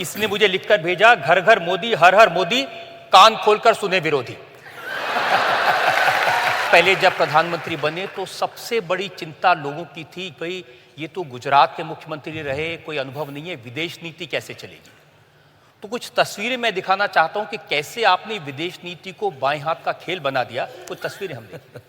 इसने मुझे लिखकर भेजा, घर घर मोदी, हर हर मोदी, कान खोलकर सुने विरोधी। पहले जब प्रधानमंत्री बने तो सबसे बड़ी चिंता लोगों की थी, भाई ये तो गुजरात के मुख्यमंत्री रहे, कोई अनुभव नहीं है, विदेश नीति कैसे चलेगी। तो कुछ तस्वीरें मैं दिखाना चाहता हूं कि कैसे आपने विदेश नीति को बाएं हाथ का खेल बना दिया। कुछ तस्वीरें हम देखें।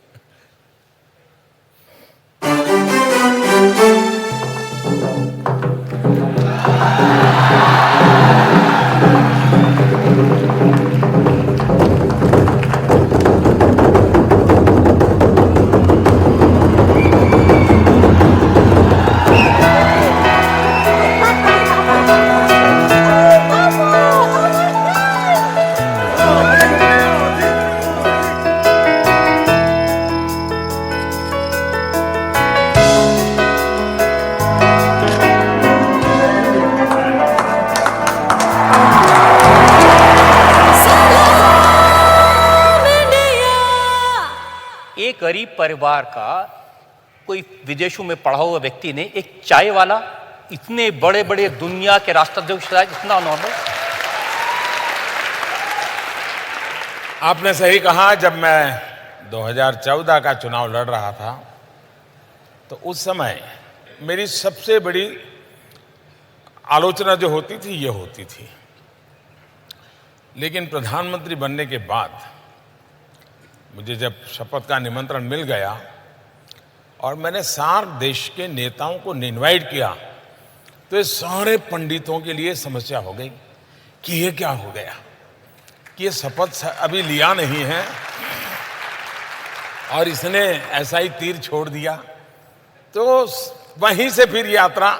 एक गरीब परिवार का कोई विदेशों में पढ़ा हुआ व्यक्ति ने एक चाय वाला इतने बड़े बड़े दुनिया के राष्ट्राध्यक्ष, इतना नॉर्मल। आपने सही कहा, जब मैं 2014 का चुनाव लड़ रहा था तो उस समय मेरी सबसे बड़ी आलोचना जो होती थी ये होती थी। लेकिन प्रधानमंत्री बनने के बाद मुझे जब शपथ का निमंत्रण मिल गया और मैंने सार्क देश के नेताओं को इनवाइट किया तो ये सारे पंडितों के लिए समस्या हो गई कि ये क्या हो गया कि ये शपथ अभी लिया नहीं है और इसने ऐसा ही तीर छोड़ दिया। तो वहीं से फिर यात्रा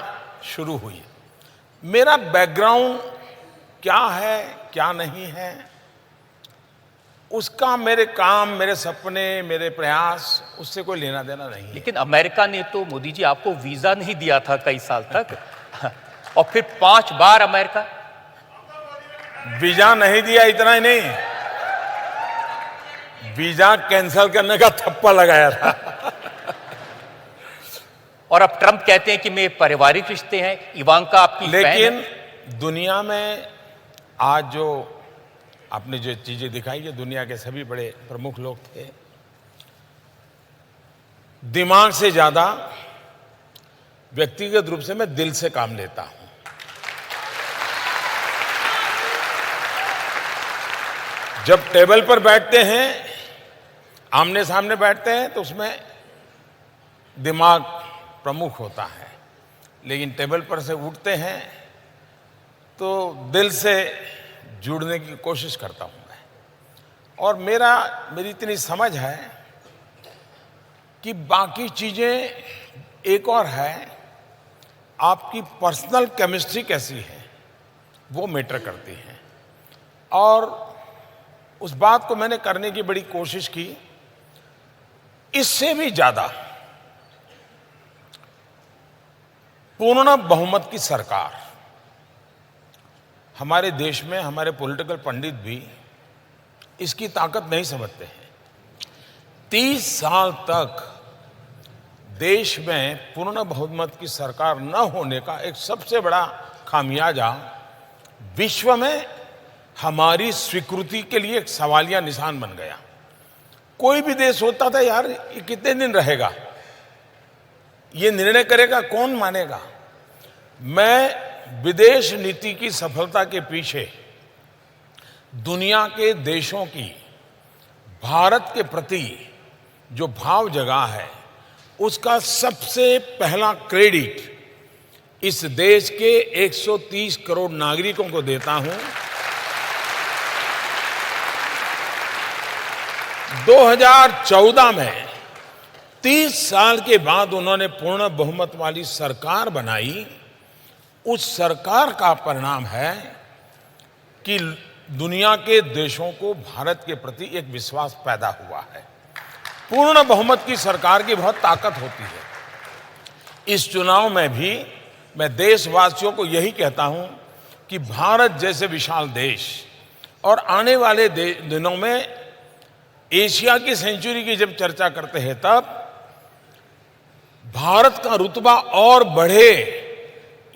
शुरू हुई। मेरा बैकग्राउंड क्या है क्या नहीं है उसका मेरे काम, मेरे सपने, मेरे प्रयास उससे कोई लेना देना नहीं है। लेकिन अमेरिका ने तो मोदी जी आपको वीजा नहीं दिया था कई साल तक और फिर 5 बार अमेरिका वीजा नहीं दिया। इतना ही नहीं, वीजा कैंसिल करने का थप्पा लगाया था। और अब ट्रंप कहते हैं कि मैं पारिवारिक रिश्ते हैं, इवांका आपकी लेकिन दुनिया में आज जो आपने जो चीजें दिखाई है, दुनिया के सभी बड़े प्रमुख लोग थे। दिमाग से ज्यादा व्यक्तिगत रूप से मैं दिल से काम लेता हूं। जब टेबल पर बैठते हैं, आमने सामने बैठते हैं तो उसमें दिमाग प्रमुख होता है, लेकिन टेबल पर से उठते हैं तो दिल से जुड़ने की कोशिश करता हूं मैं। और मेरी इतनी समझ है कि बाकी चीजें एक और है, आपकी पर्सनल केमिस्ट्री कैसी है वो मैटर करती है। और उस बात को मैंने करने की बड़ी कोशिश की। इससे भी ज्यादा पूर्ण बहुमत की सरकार हमारे देश में, हमारे पॉलिटिकल पंडित भी इसकी ताकत नहीं समझते हैं। 30 साल तक देश में पूर्ण बहुमत की सरकार न होने का एक सबसे बड़ा खामियाजा विश्व में हमारी स्वीकृति के लिए एक सवालिया निशान बन गया। कोई भी देश होता था, यार ये कितने दिन रहेगा, ये निर्णय करेगा कौन, मानेगा। मैं विदेश नीति की सफलता के पीछे दुनिया के देशों की भारत के प्रति जो भाव जगा है उसका सबसे पहला क्रेडिट इस देश के 130 करोड़ नागरिकों को देता हूं। 2014 में 30 साल के बाद उन्होंने पूर्ण बहुमत वाली सरकार बनाई। उस सरकार का परिणाम है कि दुनिया के देशों को भारत के प्रति एक विश्वास पैदा हुआ है। पूर्ण बहुमत की सरकार की बहुत ताकत होती है। इस चुनाव में भी मैं देशवासियों को यही कहता हूं कि भारत जैसे विशाल देश और आने वाले दिनों में एशिया की सेंचुरी की जब चर्चा करते हैं तब भारत का रुतबा और बढ़े,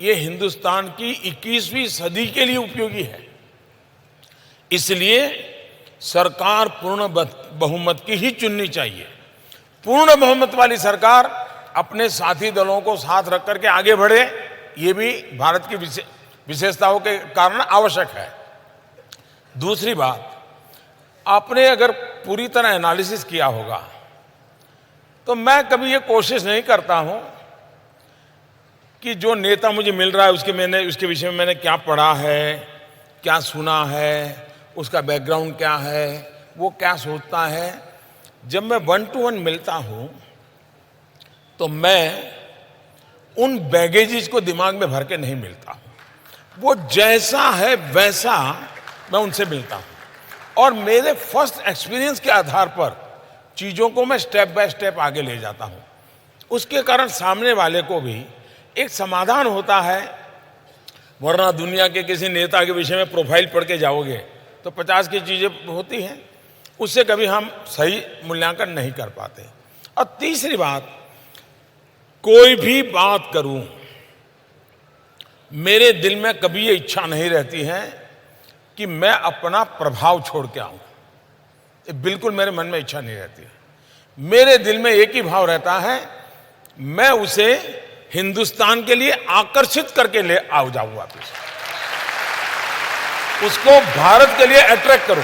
ये हिंदुस्तान की 21वीं सदी के लिए उपयोगी है। इसलिए सरकार पूर्ण बहुमत की ही चुननी चाहिए। पूर्ण बहुमत वाली सरकार अपने साथी दलों को साथ रख करके आगे बढ़े, ये भी भारत की विशेषताओं के कारण आवश्यक है। दूसरी बात, आपने अगर पूरी तरह एनालिसिस किया होगा तो मैं कभी ये कोशिश नहीं करता हूं कि जो नेता मुझे मिल रहा है उसके विषय में मैंने क्या पढ़ा है, क्या सुना है, उसका बैकग्राउंड क्या है, वो क्या सोचता है। जब मैं 1 to 1 मिलता हूं तो मैं उन बैगेजेस को दिमाग में भर के नहीं मिलता हूं। वो जैसा है वैसा मैं उनसे मिलता हूं और मेरे फर्स्ट एक्सपीरियंस के आधार पर चीजों को मैं स्टेप बाय स्टेप आगे ले जाता हूं। उसके कारण सामने वाले को भी एक समाधान होता है। वरना दुनिया के किसी नेता के विषय में प्रोफाइल पढ़ के जाओगे तो 50 की चीजें होती हैं, उससे कभी हम सही मूल्यांकन नहीं कर पाते। और तीसरी बात, कोई भी बात करूं, मेरे दिल में कभी ये इच्छा नहीं रहती है कि मैं अपना प्रभाव छोड़ के आऊं। ये बिल्कुल मेरे मन में इच्छा नहीं रहती है। मेरे दिल में एक ही भाव रहता है, मैं उसे हिंदुस्तान के लिए आकर्षित करके ले जाऊं वापस, उसको भारत के लिए अट्रैक्ट करूं।